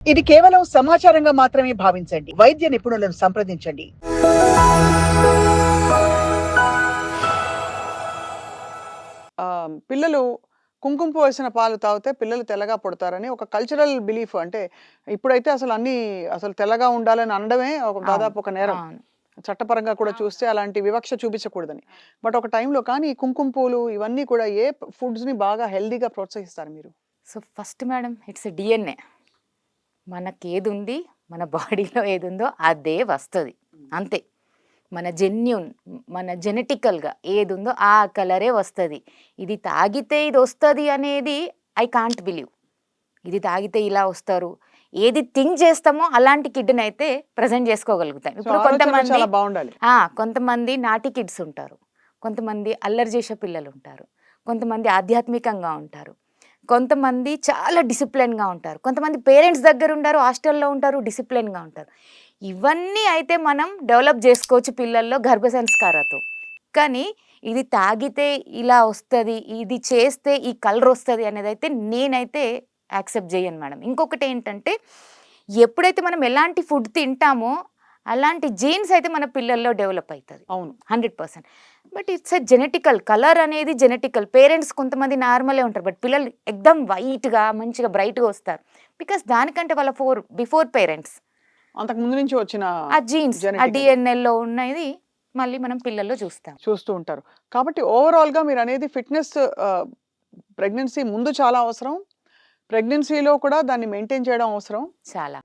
ఇది కేవలం సమాచారంగా మాత్రమే భావించండి. వైద్య నిపుణులను సంప్రదించండి. పిల్లలు కుంకుమ పువ్వు వేసిన పాలు తాగితే పిల్లలు తెల్లగా పుడతారని ఒక కల్చరల్ బిలీఫ్. అంటే ఇప్పుడైతే అసలు తెల్లగా ఉండాలని అనడమే దాదాపు ఒక నేరం. అవును. చట్టపరంగా కూడా చూస్తే అలాంటి వివక్ష చూపించకూడదని. బట్ ఒక టైంలో కానీ ఈ కుంకుమ పూలు ఇవన్నీ కూడా ఏ ఫుడ్స్‌ని బాగా హెల్తీగా ప్రోత్సహిస్తారు మీరు? So first madam it's DNA. మనకేదుంది, మన బాడీలో ఏదుందో అదే వస్తది. అంతే. మన జెనెటికల్‌గా ఏదుందో ఆ కలరే వస్తది. ఇది తాగితే ఇది వస్తది అనేది ఐ కాంట్ బిలీవ్. ఇది తాగితే ఇలా వస్తారు. ఏది థింక్ చేస్తామో అలాంటి కిడ్‌నైతే ప్రెజెంట్ చేసుకోగలుగుతాం. సో ఇప్పుడు ఆలోచనలు చాలా బావుండాలి. కొంతమంది నాటి కిడ్స్ ఉంటారు. కొంతమంది అల్లరి చేసే పిల్లలుంటారు. కొంతమంది ఆధ్యాత్మికంగా ఉంటారు. కొంతమంది చాలా డిసిప్లిన్‌గా ఉంటారు. కొంతమంది పేరెంట్స్ దగ్గర ఉండరు, హాస్టల్‌లో ఉంటారు, డిసిప్లిన్‌గా ఉంటారు. ఇవన్నీ అయితే మనం డెవలప్ చేసుకోవచ్చు పిల్లల్లో గర్భ సంస్కారతో. కానీ ఇది తాగితే ఇలా వస్తది, ఇది చేస్తే ఈ కలర్ వస్తది అనేదైతే నేనైతే యాక్సెప్ట్ చేయను మేడం. ఇంకొకటి ఏంటంటే ఎప్పుడైతే మనం ఎలాంటి ఫుడ్ తింటామో అలాంటి జీన్స్ అయితే మన పిల్లల్లో డెవలప్ అవుతుంది. అవును. 100%. But it's a genetical. Colour అనేది జెనెటికల్. పేరెంట్స్ కొంతమంది నార్మలే ఉంటారు. బట్ పిల్లలు ఎక్దమ్ వైట్‌గా మంచిగా బ్రైట్‌గా వస్తారు. బికాస్ దానికంటే వాళ్ళ బిఫోర్ పేరెంట్స్ అంతకు ముందు నుంచి వచ్చిన ఆ జీన్స్, ఆ జెనెటిక్ డిఎన్ఏలో ఉన్నది మళ్ళీ మనం పిల్లల్లో చూస్తాం. చూస్తూ ఉంటారు. కాబట్టి ఓవరాల్‌గా మీరనేది ఫిట్‌నెస్ ప్రెగ్నెన్సీ ముందు చాలా అవసరం. ప్రెగ్నెన్సీలో కూడా దాన్ని మెయింటైన్ చేయడం అవసరం. చాలా.